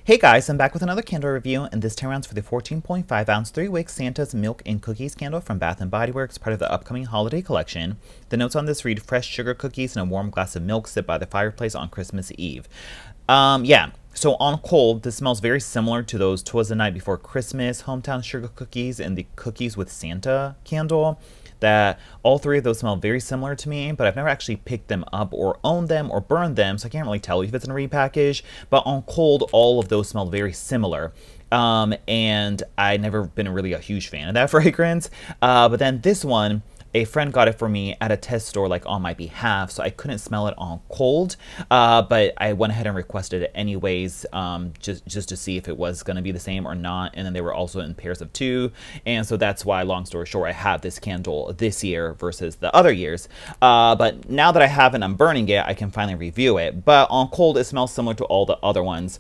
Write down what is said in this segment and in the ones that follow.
Hey guys, I'm back with another candle review, and this time around for the 14.5 ounce 3-wick Santa's Milk and Cookies candle from Bath & Body Works, part of the upcoming holiday collection. The notes on this read, fresh sugar cookies and a warm glass of milk sit by the fireplace on Christmas Eve. So on cold, this smells very similar to those 'Twas the Night Before Christmas hometown sugar cookies and the Cookies with Santa candle. That all three of those smell very similar to me, but I've never actually picked them up or owned them or burned them, so I can't really tell you if it's in a repackage. But on cold, all of those smell very similar. And I've never been really a huge fan of that fragrance. But then this one, a friend got it for me at a test store, like on my behalf, so I couldn't smell it on cold, but I went ahead and requested it anyways, just to see if it was going to be the same or not. And then they were also in pairs of two, and so that's why, long story short, I have this candle this year versus the other years. But now that I have it and I'm burning it, I can finally review it. But on cold, it smells similar to all the other ones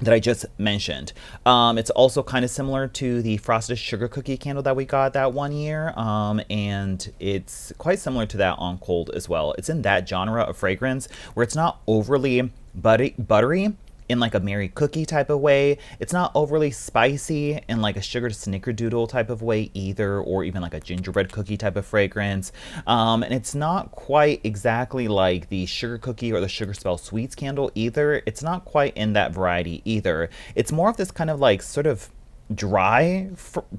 that I just mentioned. It's also kind of similar to the frosted sugar cookie candle that we got that one year, and it's quite similar to that on cold as well. It's in that genre of fragrance where it's not overly buttery in like a Mary Cookie type of way. It's not overly spicy in like a sugar snickerdoodle type of way either, or even like a gingerbread cookie type of fragrance. And it's not quite exactly like the sugar cookie or the sugar spell sweets candle either. It's not quite in that variety either. It's more of this kind of like sort of dry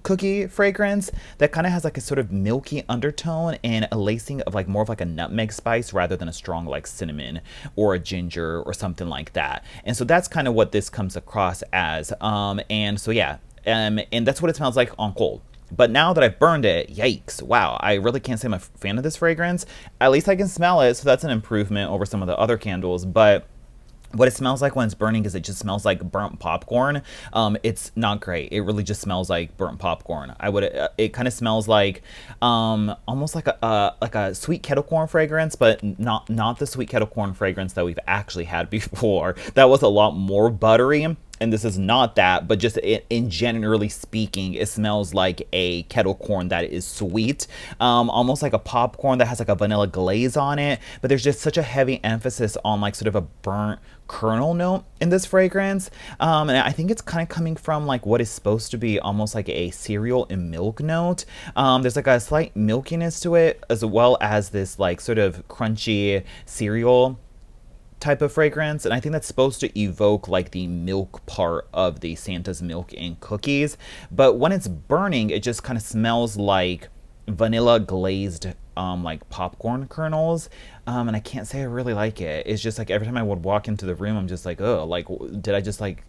cookie fragrance that kind of has like a sort of milky undertone and a lacing of like more of like a nutmeg spice rather than a strong like cinnamon or a ginger or something like that. And so that's kind of what this comes across as. And so yeah, and that's what it smells like on cold. But now that I've burned it, yikes, wow, I really can't say I'm a fan of this fragrance. At least I can smell it, so that's an improvement over some of the other candles. But what it smells like when it's burning is it just smells like burnt popcorn. It's not great. It really just smells like burnt popcorn. It kind of smells like almost like a sweet kettle corn fragrance, but not the sweet kettle corn fragrance that we've actually had before. That was a lot more buttery. And this is not that, but just in generally speaking, it smells like a kettle corn that is sweet, almost like a popcorn that has like a vanilla glaze on it. But there's just such a heavy emphasis on like sort of a burnt kernel note in this fragrance. And I think it's kind of coming from like what is supposed to be almost like a cereal and milk note. There's like a slight milkiness to it, as well as this like sort of crunchy cereal type of fragrance, and I think that's supposed to evoke like the milk part of the Santa's Milk and Cookies. But when it's burning, it just kind of smells like vanilla glazed like popcorn kernels, and I can't say I really like it. It's just like every time I would walk into the room, I'm just like, oh, like did I just like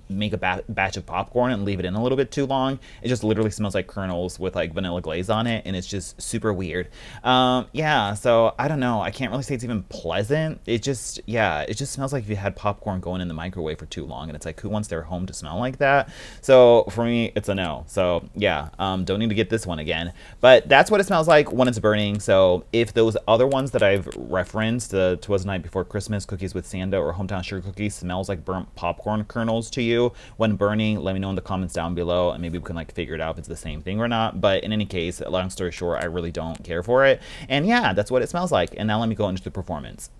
make a batch of popcorn and leave it in a little bit too long? It just literally smells like kernels with like vanilla glaze on it, and it's just super weird. Yeah, so I don't know. I can't really say it's even pleasant. It just smells like if you had popcorn going in the microwave for too long, and it's like, who wants their home to smell like that? So for me, it's a no. So yeah, don't need to get this one again. But that's what it smells like when it's burning. So if those other ones that I've referenced, the 'Twas the Night Before Christmas, Cookies with Santa, or Hometown Sugar Cookies, smells like burnt popcorn kernels to you when burning, let me know in the comments down below, and maybe we can like figure it out if it's the same thing or not. But in any case, long story short, I really don't care for it. And yeah, that's what it smells like. And now let me go into the performance.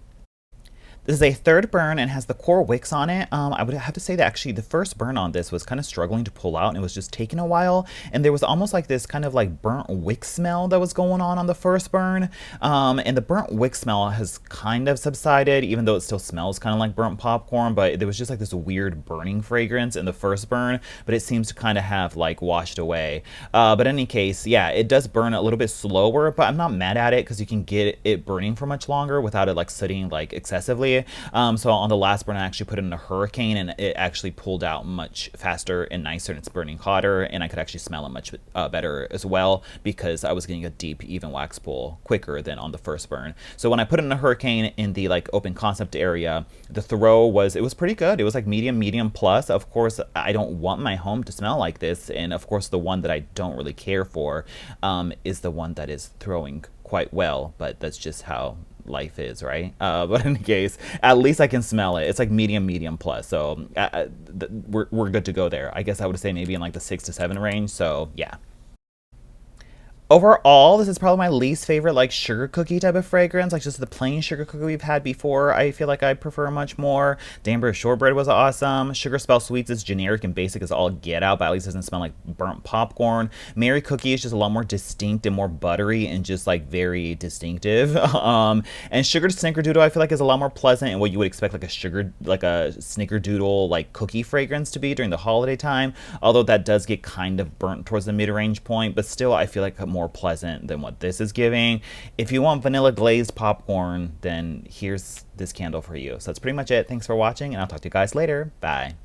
This is a third burn and has the core wicks on it. I would have to say that actually the first burn on this was kind of struggling to pull out, and it was just taking a while. And there was almost like this kind of like burnt wick smell that was going on the first burn. And the burnt wick smell has kind of subsided, even though it still smells kind of like burnt popcorn. But there was just like this weird burning fragrance in the first burn, but it seems to kind of have like washed away. But in any case, yeah, it does burn a little bit slower, but I'm not mad at it because you can get it burning for much longer without it like sitting like excessively. So on the last burn, I actually put it in a hurricane, and it actually pulled out much faster and nicer, and it's burning hotter, and I could actually smell it much better as well, because I was getting a deep, even wax pull quicker than on the first burn. So when I put it in a hurricane in the like open concept area, the throw was pretty good. It was like medium plus. Of course, I don't want my home to smell like this, and of course the one that I don't really care for is the one that is throwing quite well, but that's just how life is, right? But in any case, at least I can smell it. It's like medium plus, so we're good to go there. I guess I would say maybe in like the 6 to 7 range. So yeah. Overall, this is probably my least favorite like sugar cookie type of fragrance. Like just the plain sugar cookie we've had before, I feel like I prefer much more. Danbury shortbread was awesome. Sugar Spell Sweets is generic and basic as all get out, but at least doesn't smell like burnt popcorn. Mary Cookie is just a lot more distinct and more buttery and just like very distinctive. And Sugar Snickerdoodle I feel like is a lot more pleasant and what you would expect like a Snickerdoodle like cookie fragrance to be during the holiday time. Although that does get kind of burnt towards the mid-range point, but still I feel like more pleasant than what this is giving. If you want vanilla glazed popcorn, then here's this candle for you. So that's pretty much it. Thanks for watching, and I'll talk to you guys later. Bye.